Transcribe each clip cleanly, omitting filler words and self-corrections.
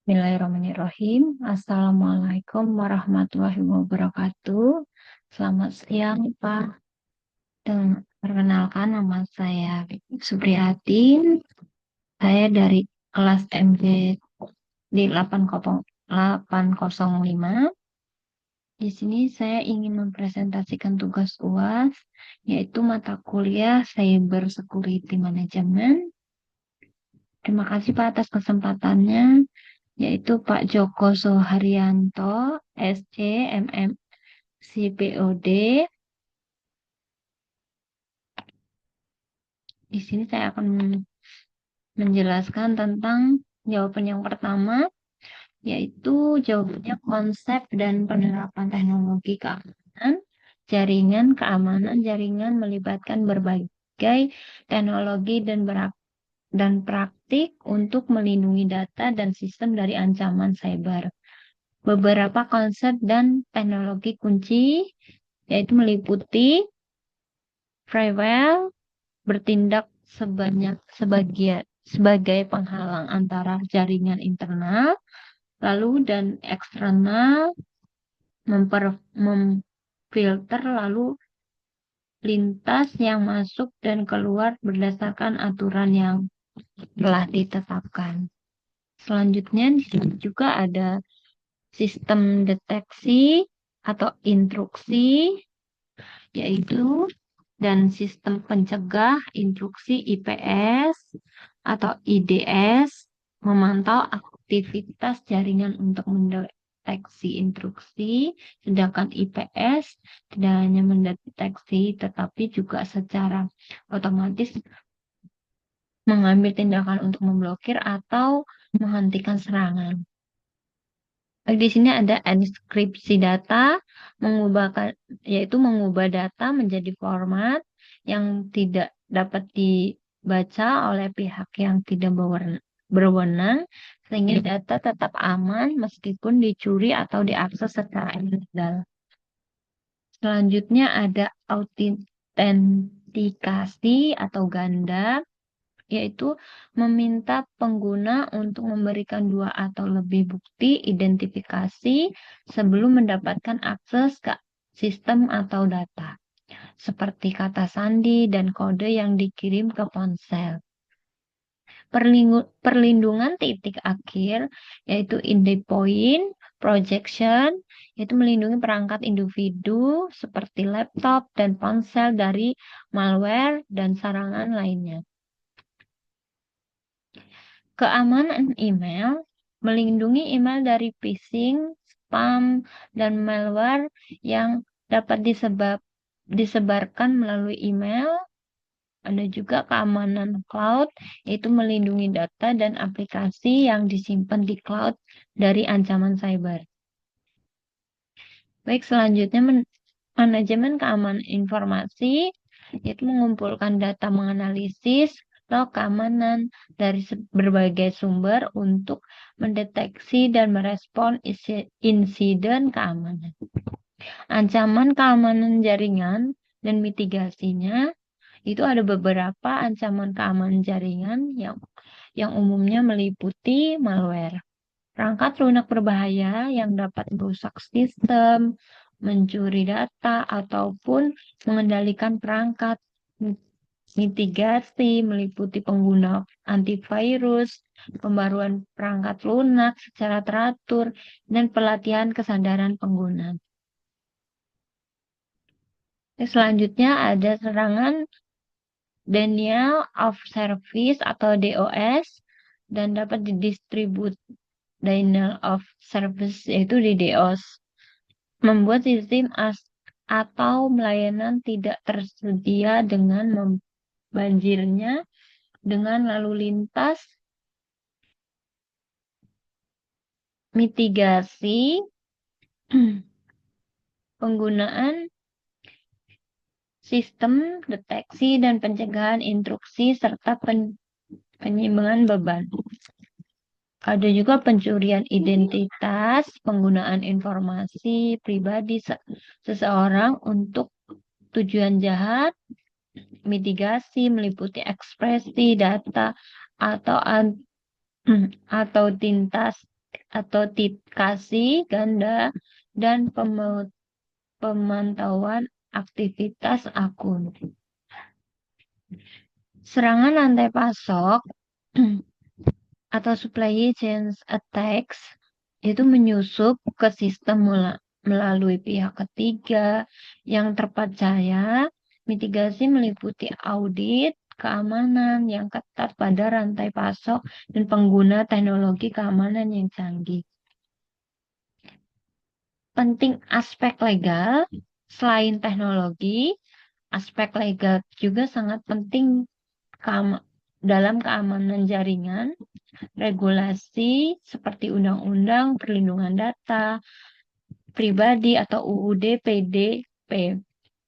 Bismillahirrahmanirrahim. Assalamualaikum warahmatullahi wabarakatuh. Selamat siang, Pak. Perkenalkan nama saya Supriyatin. Saya dari kelas MJ di 805. Di sini saya ingin mempresentasikan tugas UAS, yaitu mata kuliah Cyber Security Management. Terima kasih Pak atas kesempatannya, yaitu Pak Joko Soharyanto, SC, MM, CPOD. Di sini saya akan menjelaskan tentang jawaban yang pertama, yaitu jawabannya konsep dan penerapan teknologi keamanan jaringan melibatkan berbagai teknologi dan praktik untuk melindungi data dan sistem dari ancaman cyber. Beberapa konsep dan teknologi kunci yaitu meliputi firewall bertindak sebagai penghalang antara jaringan internal lalu dan eksternal, memfilter lalu lintas yang masuk dan keluar berdasarkan aturan yang telah ditetapkan. Selanjutnya di sini juga ada sistem deteksi atau intruksi, yaitu dan sistem pencegah intruksi IPS atau IDS memantau aktivitas jaringan untuk mendeteksi intruksi, sedangkan IPS tidak hanya mendeteksi tetapi juga secara otomatis mengambil tindakan untuk memblokir atau menghentikan serangan. Di sini ada enskripsi data, yaitu mengubah data menjadi format yang tidak dapat dibaca oleh pihak yang tidak berwenang, sehingga data tetap aman meskipun dicuri atau diakses secara ilegal. Selanjutnya ada autentikasi atau ganda, yaitu meminta pengguna untuk memberikan 2 atau lebih bukti identifikasi sebelum mendapatkan akses ke sistem atau data, seperti kata sandi dan kode yang dikirim ke ponsel. Perlindungan titik akhir, yaitu endpoint protection, yaitu melindungi perangkat individu seperti laptop dan ponsel dari malware dan serangan lainnya. Keamanan email, melindungi email dari phishing, spam, dan malware yang dapat disebarkan melalui email. Ada juga keamanan cloud, yaitu melindungi data dan aplikasi yang disimpan di cloud dari ancaman cyber. Baik, selanjutnya manajemen keamanan informasi, yaitu mengumpulkan data menganalisis log keamanan dari berbagai sumber untuk mendeteksi dan merespon insiden keamanan. Ancaman keamanan jaringan dan mitigasinya, itu ada beberapa ancaman keamanan jaringan yang umumnya meliputi malware, perangkat lunak berbahaya yang dapat merusak sistem, mencuri data, ataupun mengendalikan perangkat. Mitigasi meliputi pengguna antivirus, pembaruan perangkat lunak secara teratur, dan pelatihan kesadaran pengguna. Selanjutnya ada serangan denial of service atau DOS dan dapat didistribut denial of service yaitu di DDoS. Membuat sistem atau pelayanan tidak tersedia dengan membanjirnya dengan lalu lintas. Mitigasi penggunaan sistem deteksi dan pencegahan intruksi serta penyiimbangan beban. Ada juga pencurian identitas, penggunaan informasi pribadi seseorang untuk tujuan jahat. Mitigasi meliputi ekspresi data atau autentikasi ganda, dan pemantauan aktivitas akun. Serangan rantai pasok atau supply chain attacks itu menyusup ke sistem melalui pihak ketiga yang terpercaya. Mitigasi meliputi audit keamanan yang ketat pada rantai pasok dan pengguna teknologi keamanan yang canggih. Penting aspek legal, selain teknologi, aspek legal juga sangat penting dalam keamanan jaringan. Regulasi seperti Undang-Undang Perlindungan Data Pribadi atau UUD PDP,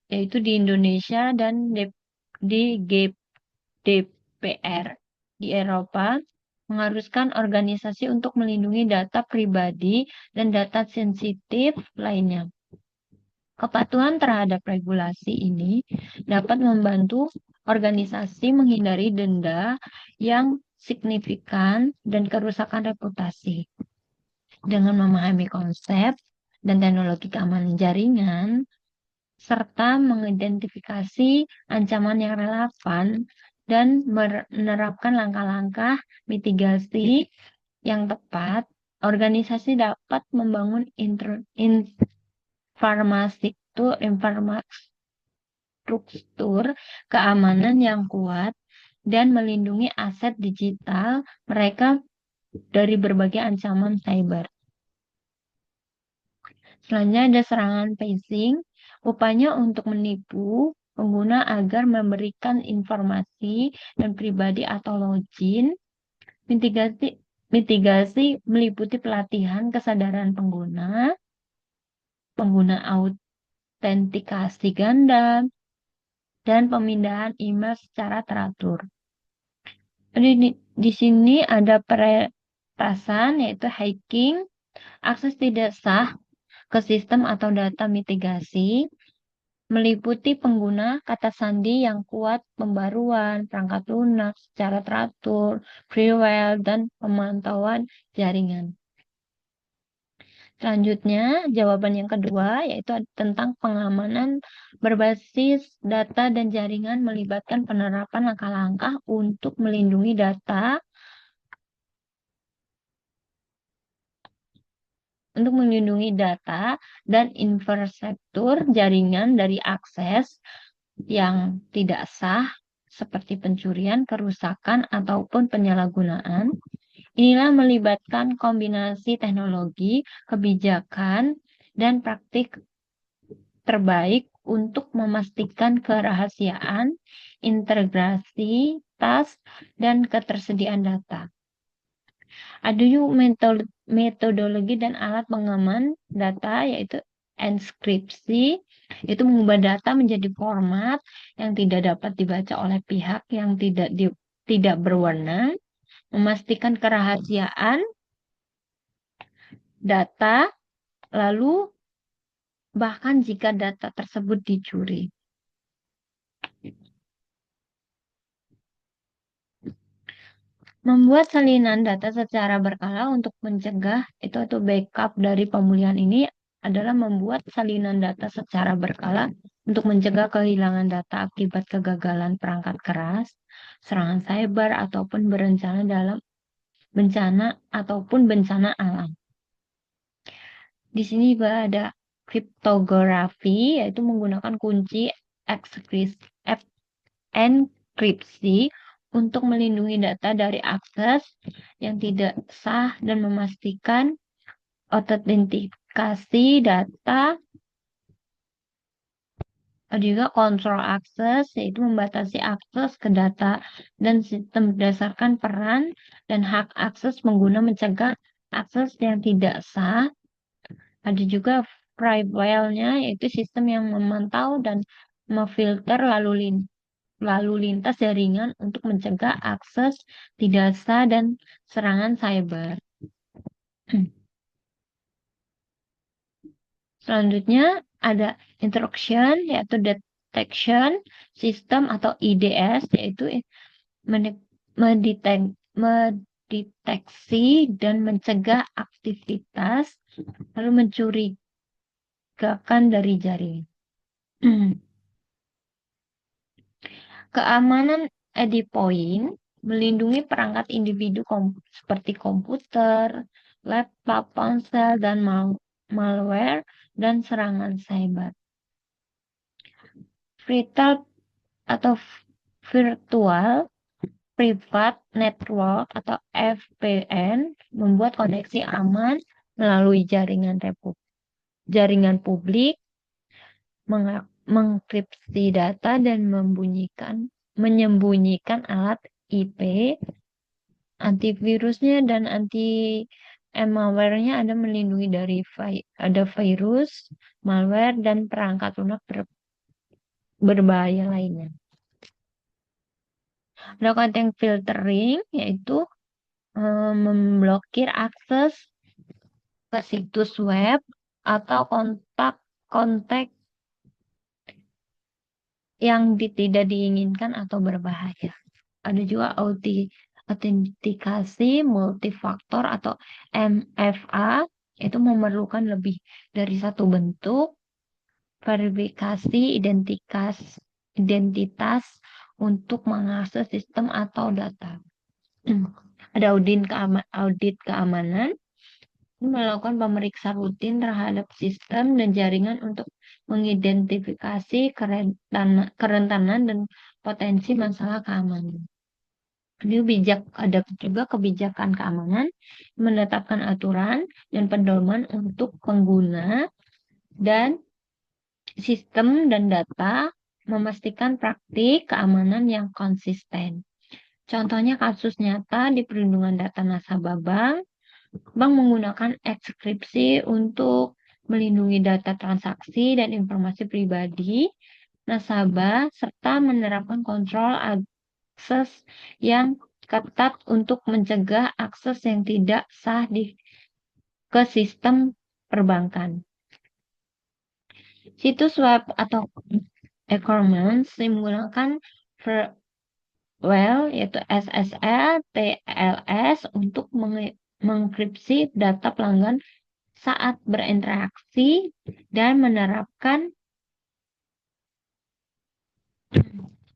yaitu di Indonesia dan di GDPR di Eropa, mengharuskan organisasi untuk melindungi data pribadi dan data sensitif lainnya. Kepatuhan terhadap regulasi ini dapat membantu organisasi menghindari denda yang signifikan dan kerusakan reputasi. Dengan memahami konsep dan teknologi keamanan jaringan, serta mengidentifikasi ancaman yang relevan dan menerapkan langkah-langkah mitigasi yang tepat, organisasi dapat membangun infrastruktur keamanan yang kuat dan melindungi aset digital mereka dari berbagai ancaman cyber. Selanjutnya ada serangan phishing, upaya untuk menipu pengguna agar memberikan informasi dan pribadi atau login. Mitigasi meliputi pelatihan kesadaran pengguna autentikasi ganda, dan pemindahan email secara teratur. Di sini ada peretasan, yaitu hacking, akses tidak sah ke sistem atau data mitigasi, meliputi pengguna kata sandi yang kuat, pembaruan perangkat lunak secara teratur, freeware, dan pemantauan jaringan. Selanjutnya, jawaban yang kedua yaitu tentang pengamanan berbasis data dan jaringan melibatkan penerapan langkah-langkah untuk melindungi data dan infrastruktur jaringan dari akses yang tidak sah seperti pencurian, kerusakan, ataupun penyalahgunaan. Inilah melibatkan kombinasi teknologi, kebijakan, dan praktik terbaik untuk memastikan kerahasiaan, integritas, dan ketersediaan data. Ada juga metodologi dan alat pengaman data, yaitu enskripsi, itu mengubah data menjadi format yang tidak dapat dibaca oleh pihak yang tidak berwenang, memastikan kerahasiaan data, lalu bahkan jika data tersebut dicuri. Membuat salinan data secara berkala untuk mencegah atau backup dari pemulihan ini adalah membuat salinan data secara berkala untuk mencegah kehilangan data akibat kegagalan perangkat keras, serangan cyber, ataupun bencana alam. Di sini juga ada kriptografi, yaitu menggunakan kunci enkripsi untuk melindungi data dari akses yang tidak sah dan memastikan autentikasi data. Ada juga kontrol akses, yaitu membatasi akses ke data dan sistem berdasarkan peran dan hak akses pengguna, mencegah akses yang tidak sah. Ada juga firewall-nya, yaitu sistem yang memantau dan memfilter lalu lintas jaringan untuk mencegah akses tidak sah dan serangan cyber. Selanjutnya ada intrusion, yaitu detection system atau IDS, yaitu mendeteksi dan mencegah aktivitas lalu mencurigakan dari jaringan. Keamanan endpoint melindungi perangkat individu seperti komputer, laptop, ponsel, dan malware dan serangan cyber. Virtual atau virtual private network atau VPN membuat koneksi aman melalui jaringan publik, mengenkripsi data dan menyembunyikan alat IP, antivirusnya dan malware-nya ada melindungi dari ada virus, malware dan perangkat lunak berbahaya lainnya. Ada content filtering yaitu memblokir akses ke situs web atau kontak yang tidak diinginkan atau berbahaya. Ada juga autentikasi multifaktor atau MFA, itu memerlukan lebih dari satu bentuk verifikasi identitas untuk mengakses sistem atau data. Ada audit keamanan, melakukan pemeriksaan rutin terhadap sistem dan jaringan untuk mengidentifikasi kerentanan dan potensi masalah keamanan. Ada juga kebijakan keamanan, menetapkan aturan dan pedoman untuk pengguna dan sistem dan data, memastikan praktik keamanan yang konsisten. Contohnya kasus nyata di perlindungan data nasabah bank menggunakan enkripsi untuk melindungi data transaksi dan informasi pribadi nasabah serta menerapkan kontrol akses yang ketat untuk mencegah akses yang tidak sah ke sistem perbankan. Situs web atau e-commerce menggunakan yaitu SSL, TLS untuk mengenkripsi data pelanggan saat berinteraksi dan menerapkan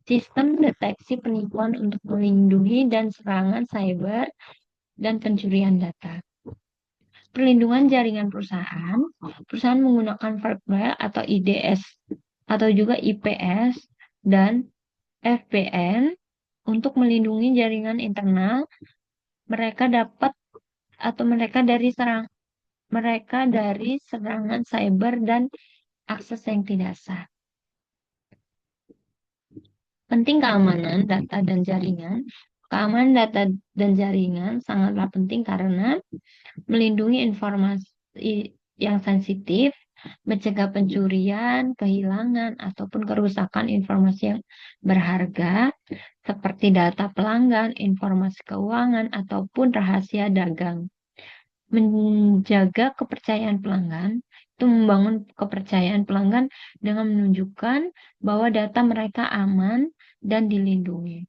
sistem deteksi penipuan untuk melindungi dan serangan cyber dan pencurian data. Perlindungan jaringan perusahaan menggunakan firewall atau IDS atau juga IPS dan VPN untuk melindungi jaringan internal mereka dari serangan cyber dan akses yang tidak sah. Penting keamanan data dan jaringan. Keamanan data dan jaringan sangatlah penting karena melindungi informasi yang sensitif, mencegah pencurian, kehilangan, ataupun kerusakan informasi yang berharga, seperti data pelanggan, informasi keuangan, ataupun rahasia dagang. Menjaga kepercayaan pelanggan, itu membangun kepercayaan pelanggan dengan menunjukkan bahwa data mereka aman dan dilindungi.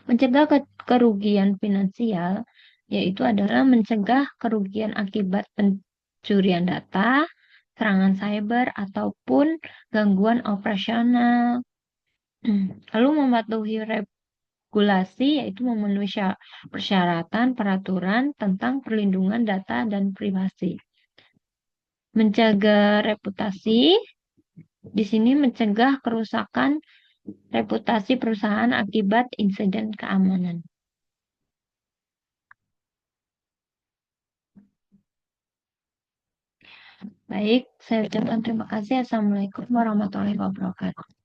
Mencegah kerugian finansial, yaitu adalah mencegah kerugian akibat pencurian data, serangan cyber, ataupun gangguan operasional. Lalu mematuhi regulasi, yaitu memenuhi persyaratan peraturan tentang perlindungan data dan privasi. Menjaga reputasi, di sini mencegah kerusakan reputasi perusahaan akibat insiden keamanan. Baik, saya ucapkan terima kasih. Assalamualaikum warahmatullahi wabarakatuh.